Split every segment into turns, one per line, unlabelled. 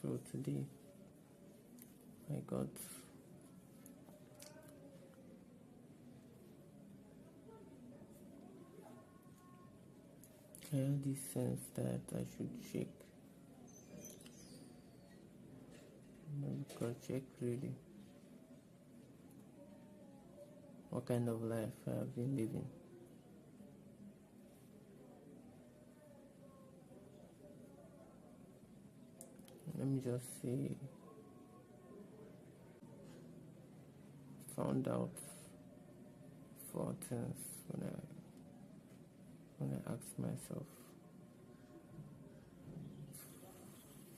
So today I got this sense that I should check, because check really what kind of life I have been living. Let me just say, found out 4 things when I asked myself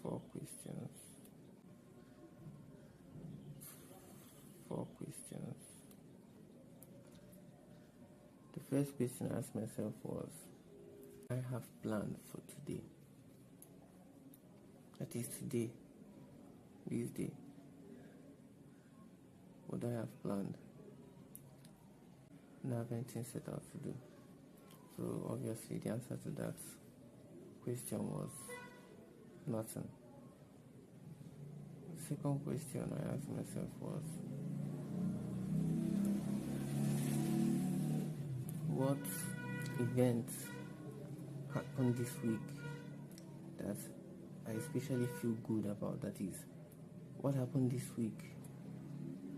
4 questions. 4 questions. The first question I asked myself was, I have planned for today. That is today, this day. What do I have planned? And I have anything set out to do. So obviously the answer to that question was nothing. The second question I asked myself was, what events happened this week that I especially feel good about? That is, what happened this week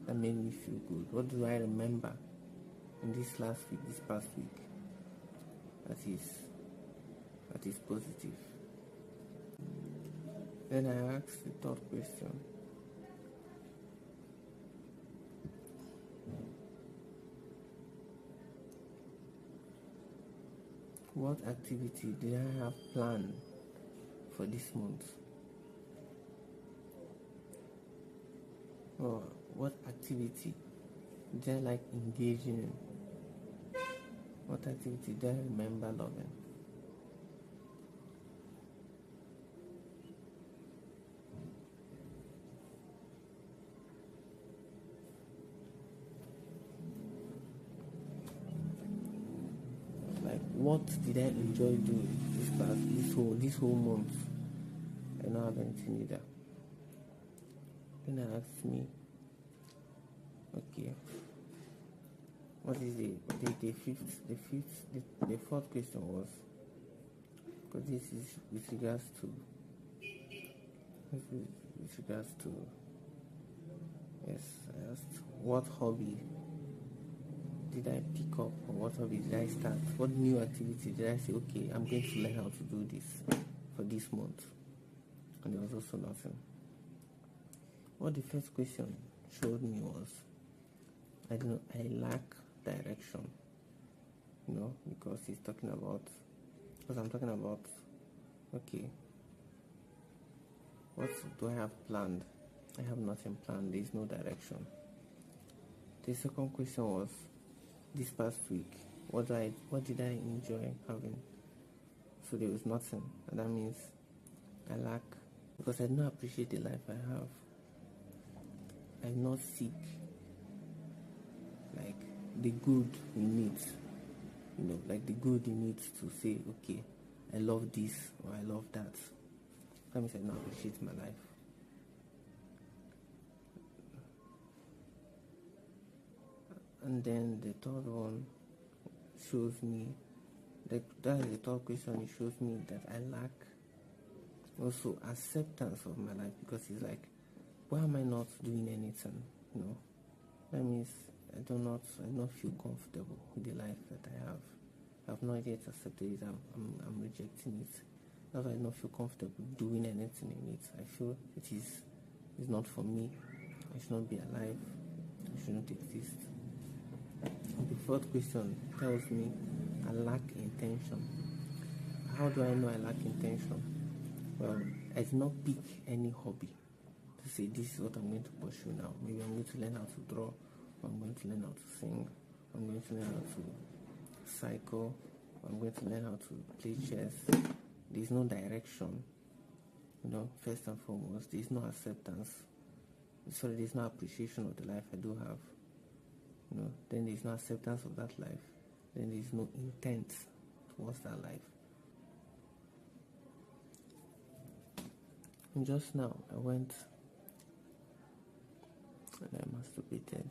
that made me feel good? What do I remember in this past week that is positive? Then I asked the third question, what activity did I have planned for this month? Or what activity did I like engaging in? What activity did I remember loving? Like, what did I enjoy doing this whole month? I don't have anything either. Then I asked me, okay, what is the fourth question was, because this is with regards to yes, I asked, what hobby did I pick up, or what hobby did I start? What new activity did I say, okay, I'm going to learn how to do this for this month? And there was also nothing. What the first question showed me was, I lack direction, because I'm talking about, okay, what do I have planned? I have nothing planned. There is no direction. The second question was, this past week, what did I enjoy having? So there was nothing, and that means I lack, because I do not appreciate the life I have. I do not seek like the good in it, like the good in it to say, okay, I love this or I love that. That means I do not appreciate my life. And then the third one shows me, that is the third question. It shows me that I lack also acceptance of my life, because it's like, why am I not doing anything? That means I do not feel comfortable with the life that I have. I have not yet accepted it. I'm rejecting it. That's why I don't feel comfortable doing anything in it. I feel it's not for me. I should not be alive. I shouldn't exist. The fourth question tells me I lack intention. How do I know I lack intention? Well, I did not pick any hobby to say, this is what I'm going to pursue now. Maybe I'm going to learn how to draw, or I'm going to learn how to sing, or I'm going to learn how to cycle, or I'm going to learn how to play chess. There's no direction. First and foremost, there's no acceptance. Sorry, there's no appreciation of the life I do have. Then there's no acceptance of that life. Then there's no intent towards that life. And just now, I went and I masturbated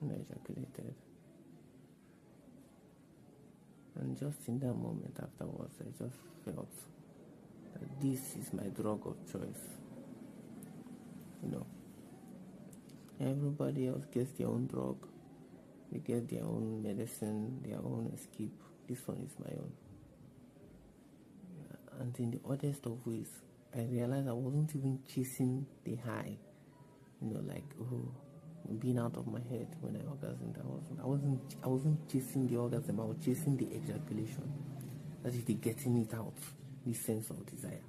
and I ejaculated. And just in that moment afterwards, I just felt that this is my drug of choice. Everybody else gets their own drug. They get their own medicine, their own escape. This one is my own. And in the oddest of ways, I realized I wasn't even chasing the high. Being out of my head when I orgasmed. I wasn't chasing the orgasm. I was chasing the ejaculation. That is the getting it out, the sense of desire.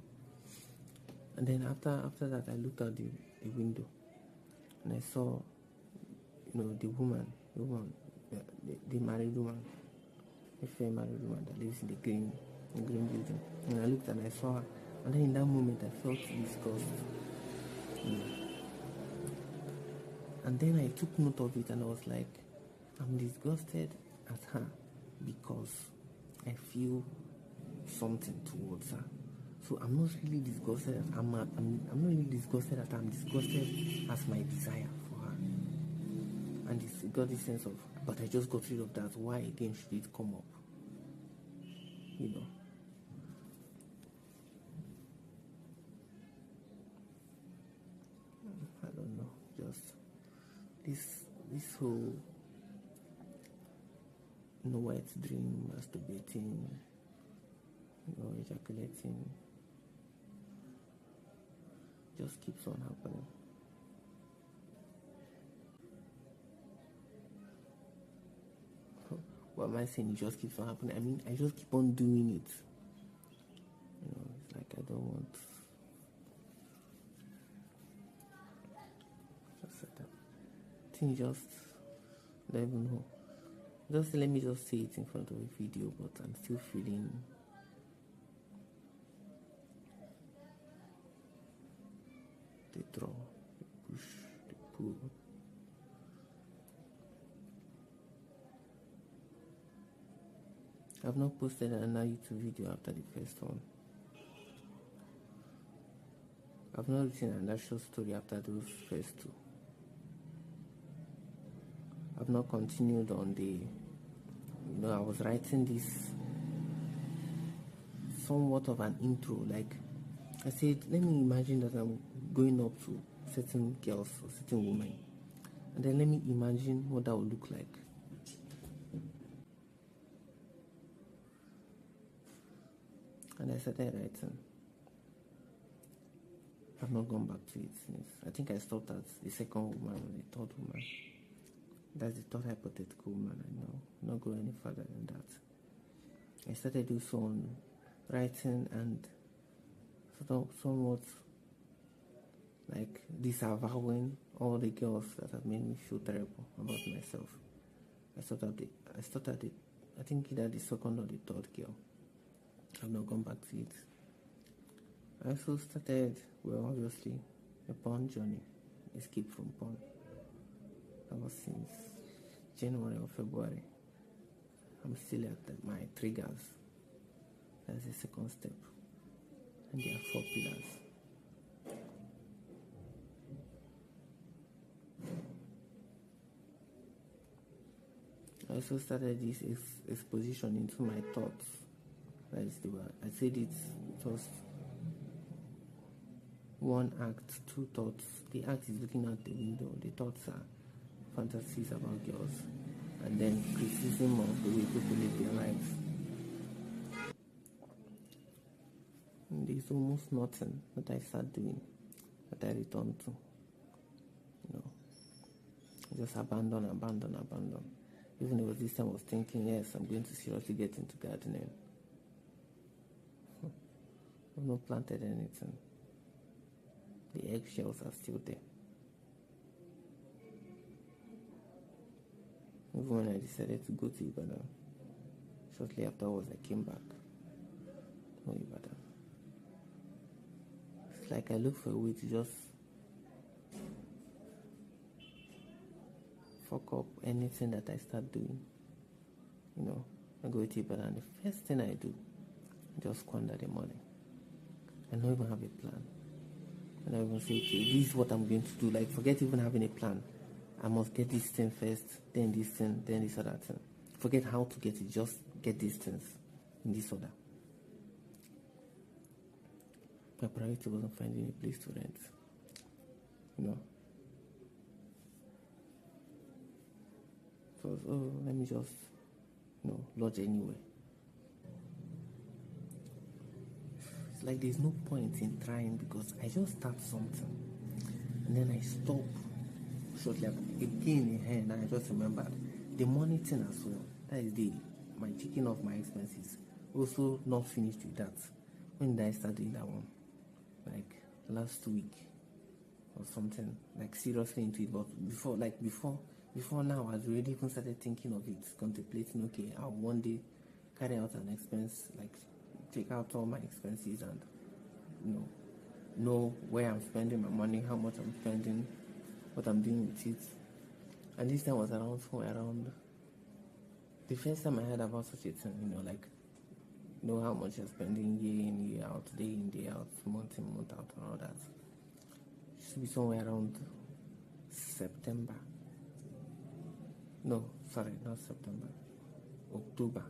And then after that, I looked out the window, and I saw, the married woman, a fair married woman that lives in the green building. And I looked and I saw her, and then in that moment I felt disgust. And then I took note of it, and I was like, I'm disgusted at her because I feel something towards her. So I'm not really disgusted at I'm not really disgusted at her. I'm disgusted as my desire for her. And it's got this sense of, but I just got rid of that. Why again should it come up? I don't know. Just this whole wet dream, masturbating, ejaculating, just keeps on happening. What am I saying? It just keeps on happening. I mean, I just keep on doing it. It's like I don't want. Just like that. I think just don't even know. Just let me just say it in front of a video, but I'm still feeling the draw, the push, the pull. I've not posted another YouTube video after the first one. I've not written another short story after those first two. I've not continued on the, I was writing this somewhat of an intro. Like I said, let me imagine that I'm going up to certain girls or certain women, and then let me imagine what that would look like. And I started writing. I've not gone back to it since. I think I stopped at the second woman or the third woman. That's the third hypothetical woman I know. I'm not going any further than that. I started doing some writing and somewhat like disavowing all the girls that have made me feel terrible about myself. I started it. I think either the second or the third girl. I've not gone back to it. I also started, obviously, a porn journey. Escape from porn. That was since January or February. I'm still at my triggers. That's the second step. And there are 4 pillars. I also started this exposition into my thoughts. That is the word. I said it was 1 act, 2 thoughts. The act is looking out the window. The thoughts are fantasies about girls. And then criticism of the way people live their lives. And there's almost nothing that I start doing that I return to. Just abandon. Even though this time I was thinking, yes, I'm going to seriously get into gardening. I've not planted anything. The eggshells are still there. Even when I decided to go to Ibadan, shortly afterwards I came back. No Ibadan. It's like I look for a way to just fuck up anything that I start doing. I go to Ibadan, the first thing I do, I just squander the money. I don't even have a plan. And I even say, okay, this is what I'm going to do. Like, forget even having a plan. I must get this thing first, then this thing, then this other thing. Forget how to get it, just get these things in this order. My priority wasn't finding a place to rent. So, let me just, lodge anywhere. It's like there's no point in trying because I just start something and then I stop shortly again in hand, and I just remembered the money thing as well. That is my checking off my expenses. Also not finished with that. When did I start doing that one? Like last week or something. Like seriously into it. But before now, I had already even started thinking of it, contemplating. Okay, I'll one day carry out an expense, like take out all my expenses and know where I'm spending my money, how much I'm spending, what I'm doing with it. And this time was around the first time I heard about such a thing, like know how much you're spending year in, year out, day in, day out, month in, month out, and all that. It should be somewhere around September. No, sorry, not September. October.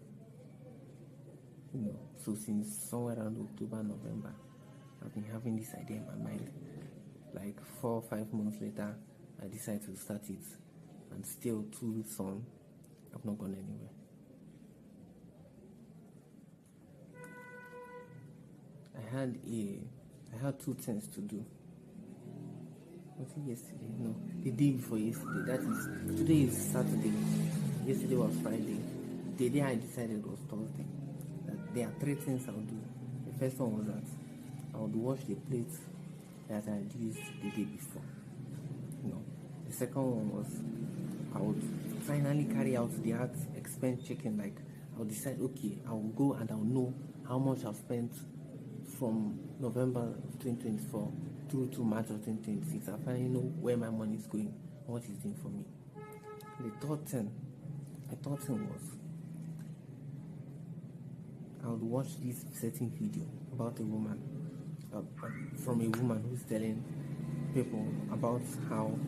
So since somewhere around October, November, I've been having this idea in my mind. Like 4 or 5 months later, I decided to start it, and still 2 weeks on, I've not gone anywhere. I had 2 things to do. Was it yesterday? No, the day before yesterday. That is, today is Saturday. Yesterday was Friday. The day I decided was Thursday. That there are 3 things I'll do. The first one was that I would wash the plates that I had used the day before. The second one was I would finally carry out the art expense checking. Like I'll decide, okay, I'll go and I'll know how much I've spent from November 2024 through to March of 2026. I finally know where my money is going and what it's doing for me. The third thing was I would watch this certain video about a woman, from a woman who's telling people about how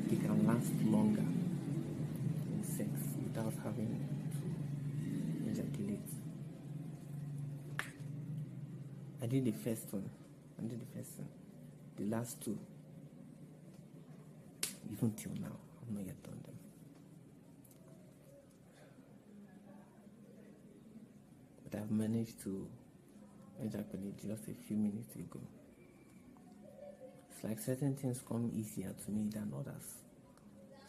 they can last longer in sex without having to ejaculate. I did the first one. The last 2, even till now, I've not yet done them. But I've managed to ejaculate just a few minutes ago. It's like certain things come easier to me than others.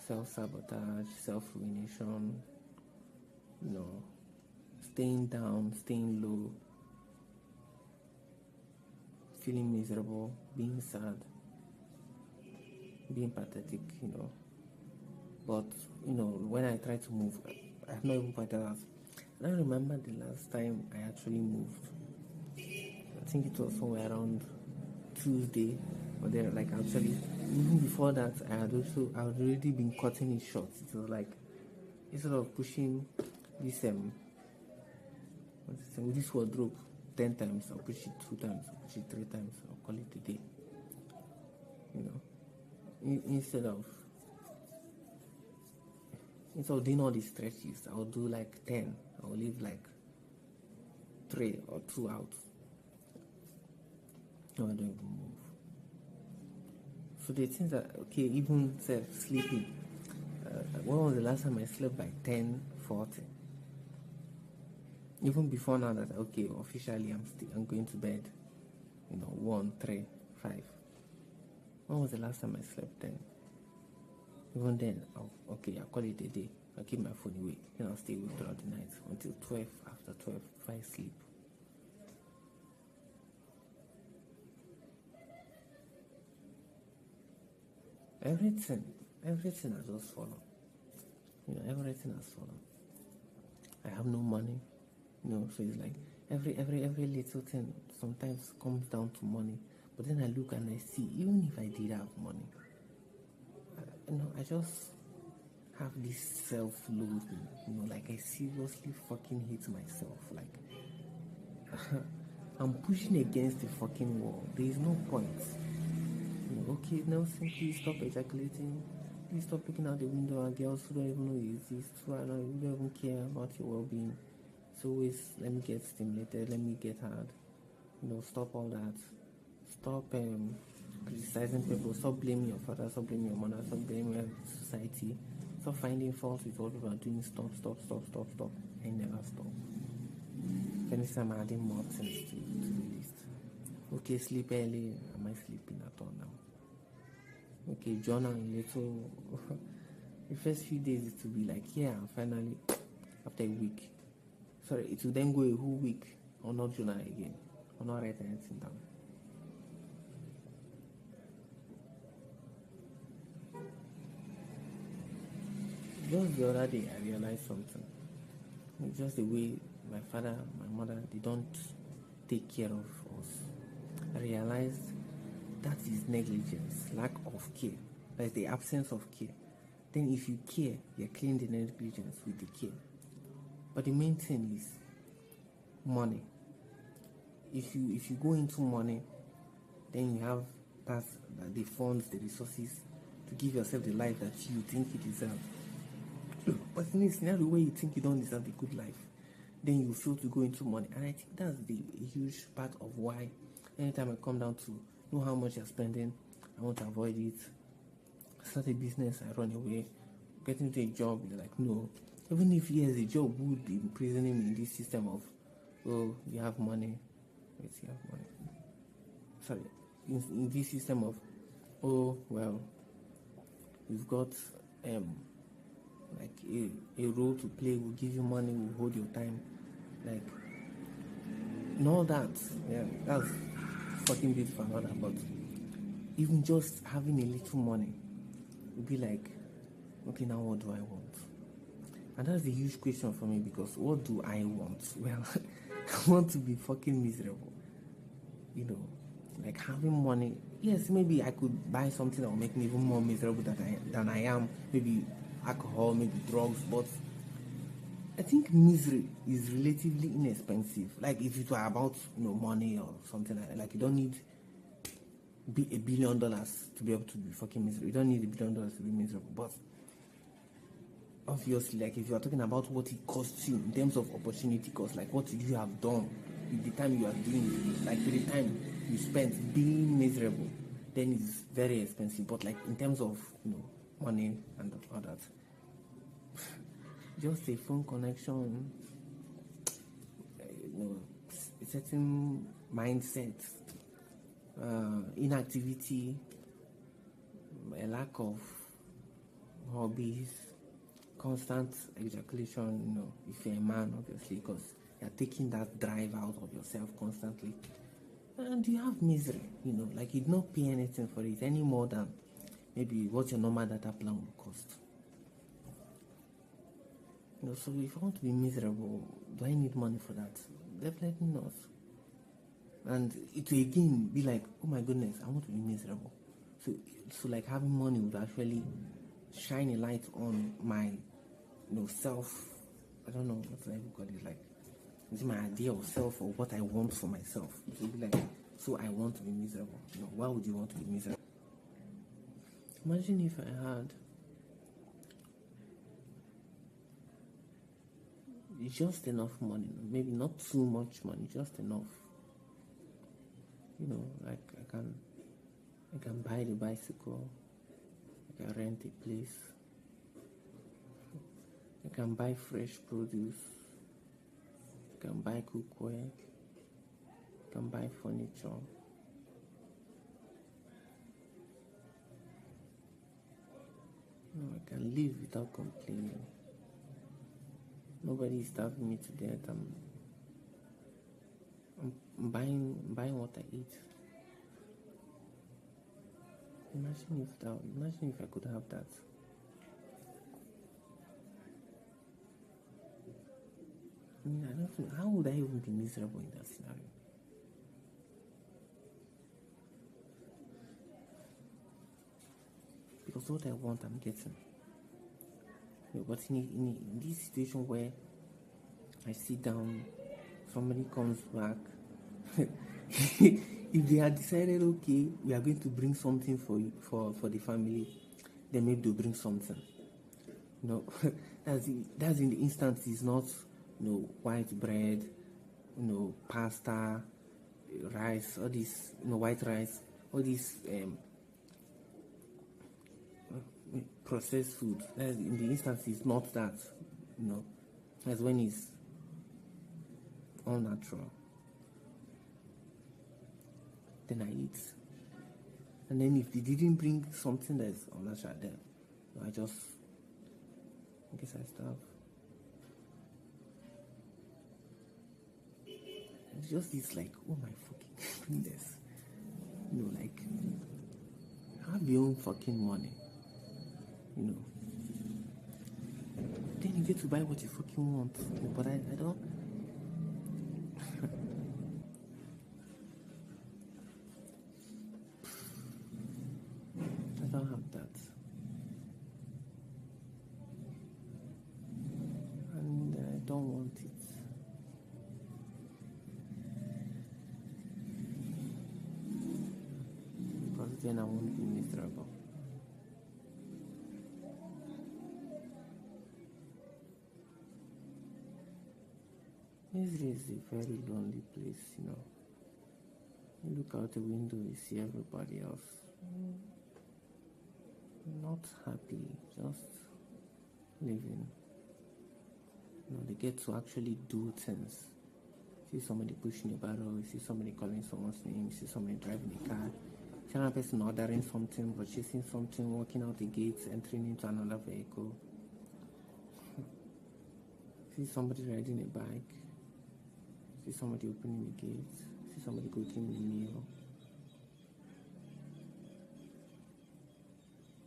Self-sabotage, self-ruination, staying down, staying low, feeling miserable, being sad, being pathetic, But, when I try to move, I've not even pointed out. I don't remember the last time I actually moved. I think it was somewhere around Tuesday, or there, like actually, even before that, I had already been cutting it short. It was like, instead of pushing this, this wardrobe 10 times, I'll push it 2 times, I'll push it 3 times, I'll call it a day. Instead of doing all these stretches, I'll do like 10. I'll leave like 3 or 2 out. No, I don't even move. So the things that, okay, even sleeping. When was the last time I slept by 10:40? Even before now that, okay, officially I'm going to bed, 1, 3, 5. When was the last time I slept then? Even then, I'll call it a day. I'll keep my phone away. Then I'll stay awake throughout the night until 12. After 12, if I sleep. Everything has just fallen. Everything has fallen. I have no money. So it's like every little thing sometimes comes down to money. But then I look and I see, even if I did have money, I just have this self-loathing. Like I seriously fucking hate myself. Like I'm pushing against the fucking wall. There is no point. Okay, Nelson, please stop ejaculating. Please stop looking out the window at girls who don't even know you exist, who don't even care about your well-being. It's always, let me get stimulated, let me get hard. Stop all that. Stop criticizing people. Stop blaming your father. Stop blaming your mother. Stop blaming society. Stop finding fault with what people are doing. Stop. I never stop. Anytime I'm adding more things to the list. Okay, sleep early. Am I sleeping at all now? Okay, journal a little. The first few days it will be like, yeah, finally, after a week. Sorry, it will then go a whole week. I'll not journal again. I'll not write anything down. Just the other day, I realized something. It's just the way my father, my mother, they don't take care of us. I realized that is negligence, lack of care. That's the absence of care. Then if you care, you're cleaning the negligence with the care. But the main thing is money. If you go into money, then you have the funds, the resources to give yourself the life that you think you deserve. But in a scenario where you think you don't deserve a good life, then you feel to go into money. And I think that's the huge part of why anytime I come down to know how much you're spending, I want to avoid it. Start a business, I run away. Get into a job, you're like, no. Even if yes, a job would be imprisoning me in this system of, oh, you have money. Wait, you have money. Sorry. In this system of, oh, well, you've got like a role to play, will give you money, will hold your time, like, and all that. Yeah, that's fucking beautiful and all that. But even just having a little money would be like, okay, now what do I want? And that's a huge question for me, because what do I want? Well, I want to be fucking miserable. Like having money. Yes, maybe I could buy something that will make me even more miserable than I am. Maybe alcohol, maybe drugs. But I think misery is relatively inexpensive. Like if it were about money or something like you don't need $1 billion to be able to be fucking miserable. You don't need $1 billion to be miserable. But obviously, like if you are talking about what it costs you in terms of opportunity cost, like what you have done with the time you are doing it, like with the time you spent being miserable, then it's very expensive. But like in terms of money and all that, just a phone connection, a certain mindset, inactivity, a lack of hobbies, constant ejaculation, if you're a man, obviously, because you're taking that drive out of yourself constantly. And you have misery, like you don't pay anything for it any more than maybe what your normal data plan will cost. So if I want to be miserable, do I need money for that? Definitely not. And it will again be like, oh my goodness, I want to be miserable. So like having money would actually shine a light on my self. I don't know what I would call it, like it's my idea of self or what I want for myself. It would be like, so I want to be miserable. Why would you want to be miserable? Imagine if I had just enough money, maybe not too much money, just enough. Like I can buy the bicycle, I can rent a place, I can buy fresh produce, I can buy cookware, I can buy furniture. I can live without complaining. Nobody is starving me to death. I'm buying what I eat. Imagine if I could have that. I don't know, how would I even be miserable in that scenario? Because what I want, I'm getting. But in this situation where I sit down, somebody comes back, if they had decided, okay, we are going to bring something for the family, then maybe they'll bring something. That's in the instance. It's not white bread, pasta, rice, all this, white rice, all these processed food. That's in the instance. It's not that. That's when it's all natural. Then I eat. And then if they didn't bring something that's unnatural, then I guess I starve. It's just this like, oh my fucking goodness. Like, have your own fucking money. Then you get to buy what you fucking want. But I don't. I don't have that. And I don't want it. Because then I won't be miserable. Israel is a very lonely place, You look out the window, you see everybody else. Not happy, just living. They get to actually do things. See somebody pushing a barrel, you see somebody calling someone's name, you see somebody driving a car, you see another person ordering something, purchasing something, walking out the gates, entering into another vehicle. See somebody riding a bike, see somebody opening the gates, see somebody cooking the meal.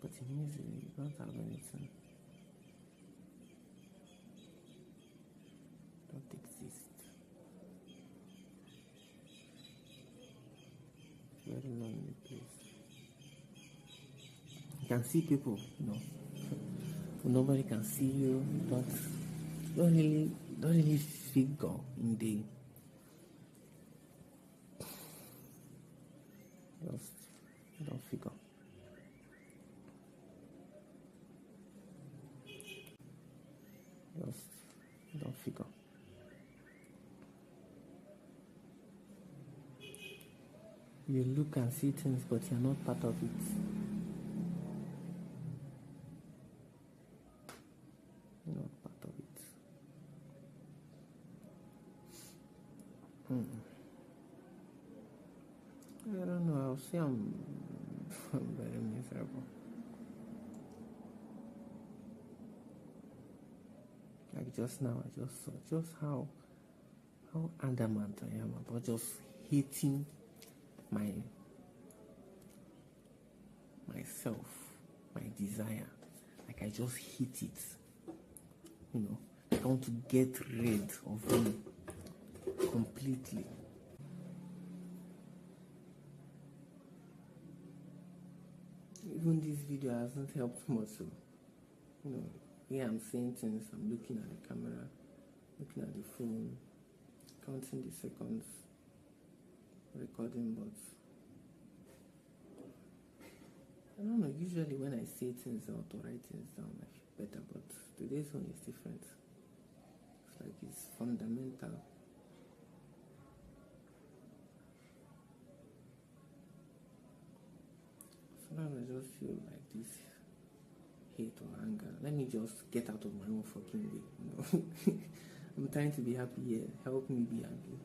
But in Israel, you don't have anything. Don't exist. Very lonely place. You can see people, Nobody can see you. Don't really figure in the. Just don't figure. Just don't figure. You look and see things, but you're not part of it. You're not part of it. I don't know. I'll say I'm very miserable. Like just now, I just saw just how adamant I am about just hating myself, my desire. Like I just hate it. I want to get rid of me completely. Even this video hasn't helped much. So, here I'm saying things, I'm looking at the camera, looking at the phone, counting the seconds, recording, but I don't know, usually when I say things out or write things down, I feel better, but today's one is different. It's like it's fundamental. Sometimes I just feel like this hate or anger. Let me just get out of my own fucking way, I'm trying to be happy here. Help me be happy.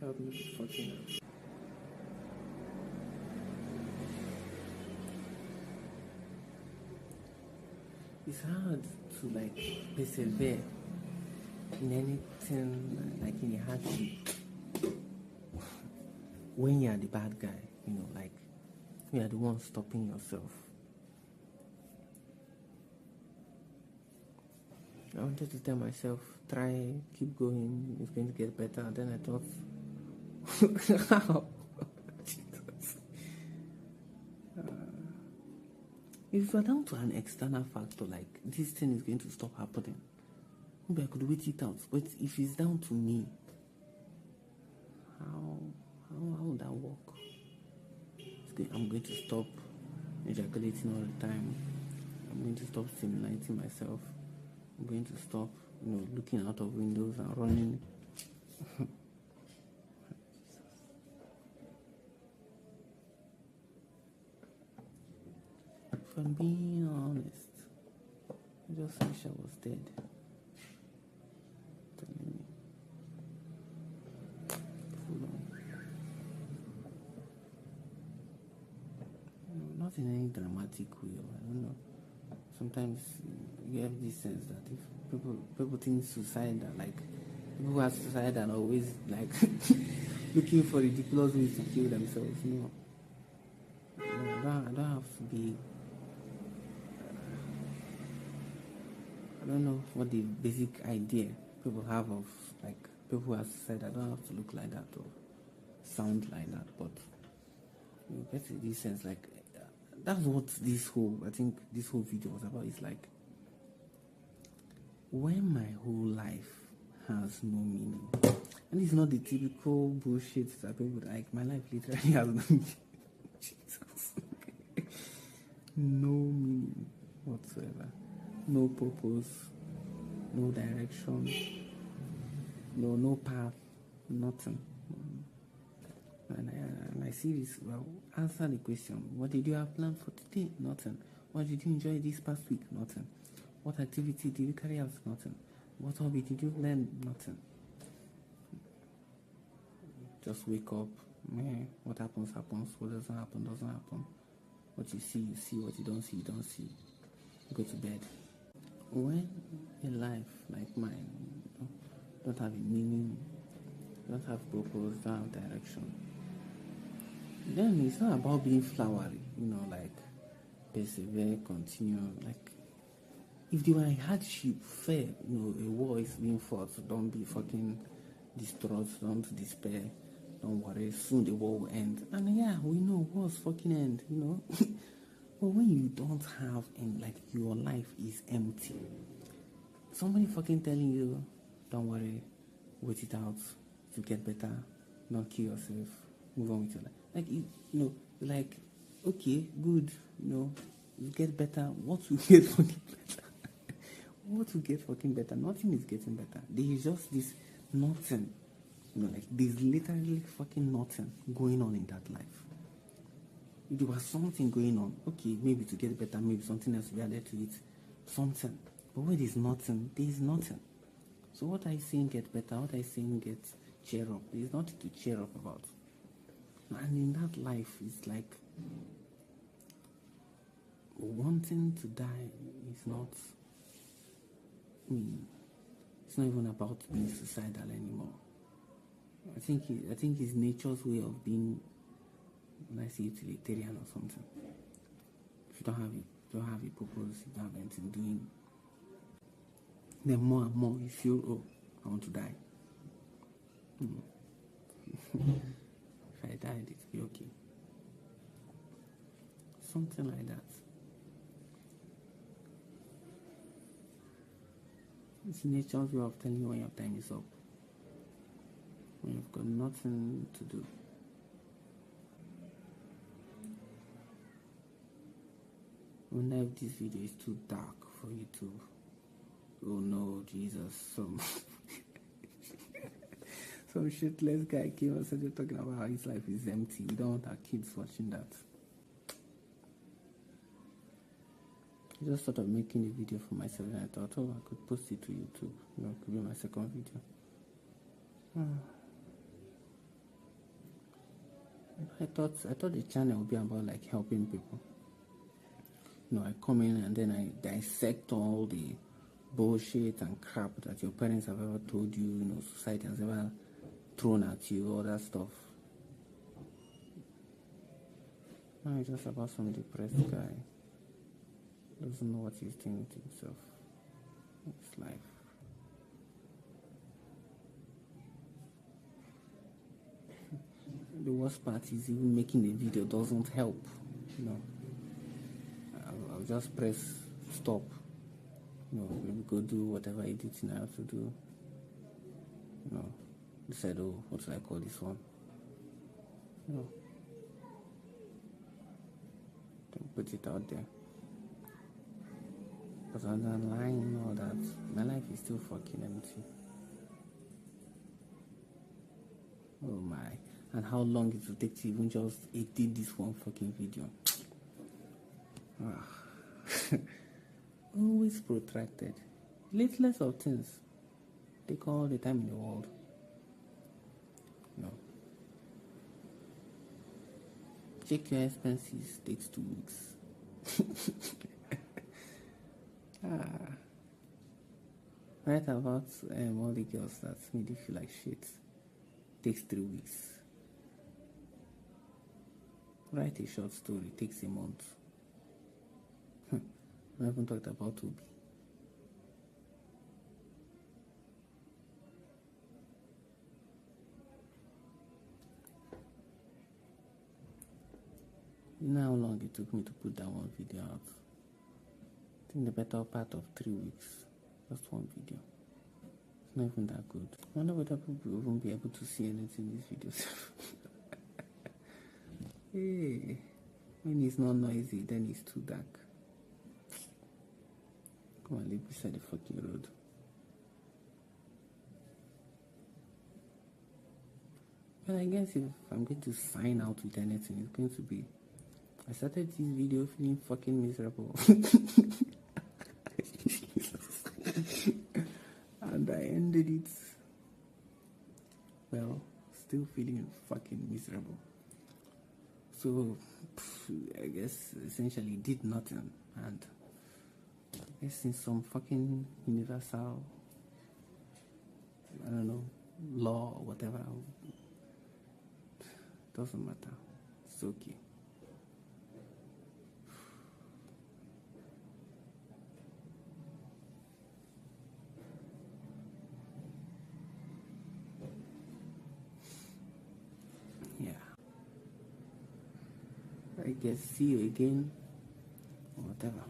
Help me be fucking happy. It's hard to persevere in anything, like in a hardship, when you're the bad guy, you are the one stopping yourself. I wanted to tell myself, try, keep going, it's going to get better. And then I thought, how? Jesus. If you're down to an external factor, like this thing is going to stop happening, maybe I could wait it out. But if it's down to me, how? I'm going to stop ejaculating all the time. I'm going to stop stimulating myself. I'm going to stop, looking out of windows and running. If I'm being honest, I just wish I was dead. Telling me. Full on. Not in any dramatic way, I don't know. Sometimes you have this sense that if people think suicide are like, people who are suicide are always like looking for ridiculous ways to kill themselves. No, I don't have to be. I don't know what the basic idea people have of like people who are suicide. I don't have to look like that or sound like that, but you get this sense like. That's what I think this whole video was about. It's like, when my whole life has no meaning, and it's not the typical bullshit that people like, my life literally has no meaning. Jesus. No meaning whatsoever, no purpose, no direction, no path, nothing. And I see this, well, answer the question. What did you have planned for today? Nothing. What did you enjoy this past week? Nothing. What activity did you carry out? Nothing. What hobby did you learn? Nothing. Just wake up. What happens, happens. What doesn't happen, doesn't happen. What you see, you see. What you don't see, you don't see. Go to bed. When a life like mine don't have a meaning, don't have purpose, don't have direction, then it's not about being flowery, like persevere, continue. Like, if there were a hardship, fair, a war is being fought, so don't be fucking distraught, don't despair, don't worry, soon the war will end. And yeah, we know wars fucking end, But when you don't have, and like your life is empty, somebody fucking telling you, don't worry, wait it out, to get better, don't kill yourself, move on with your life. Like, like, okay, good, you get better. What will get fucking better? What will get fucking better? Nothing is getting better. There is just this nothing, like there's literally fucking nothing going on in that life. If there was something going on, okay, maybe to get better, maybe something else will be added to it, something. But where there's nothing, there is nothing. So what are you saying get better? What are you saying get cheer up? There's nothing to cheer up about. And in that life, it's like wanting to die is not. It's not even about being suicidal anymore. I think it's nature's way of being, let's say, utilitarian or something. If you don't have a purpose, you don't have anything doing, then more and more you feel, oh, I want to die. If I died, it would be okay. Something like that. It's nature's way of telling you when your time is up. When you've got nothing to do. I wonder if this video is too dark for YouTube. Oh no, Jesus, some shitless guy came and started talking about how his life is empty. We don't want our kids watching that. I just thought of making a video for myself, and I thought, oh, I could post it to YouTube. It could be my second video. I thought the channel would be about like helping people. I come in and then I dissect all the bullshit and crap that your parents have ever told you, society has ever thrown at you, all that stuff. No, it's just about some depressed guy. Doesn't know what he's doing to himself. It's life. The worst part is even making the video doesn't help. I'll just press stop. Maybe go do whatever editing I have to do. Decide, oh, what should I call this one? put it out there. But underlying all that, my life is still fucking empty. Oh my. And how long it will take to even just edit this one fucking video. Always protracted. Littlest of things. Take all the time in the world. No. Check your expenses. Takes 2 weeks. Write about all the girls that made you feel like shit. Takes 3 weeks. Write a short story. Takes a month. I haven't talked about Obi. You know how long it took me to put that one video out? I think the better part of 3 weeks. Just one video. It's not even that good. I wonder whether people won't be able to see anything in these videos. Hey, when it's not noisy, then it's too dark. Come on, live beside the fucking road. But I guess if I'm going to sign out with anything, it's going to be, I started this video feeling fucking miserable. And I ended it, well, still feeling fucking miserable. So, I guess essentially did nothing, and I guess in some fucking universal, I don't know, law or whatever, doesn't matter, it's okay. Yeah. I guess see you again, or whatever.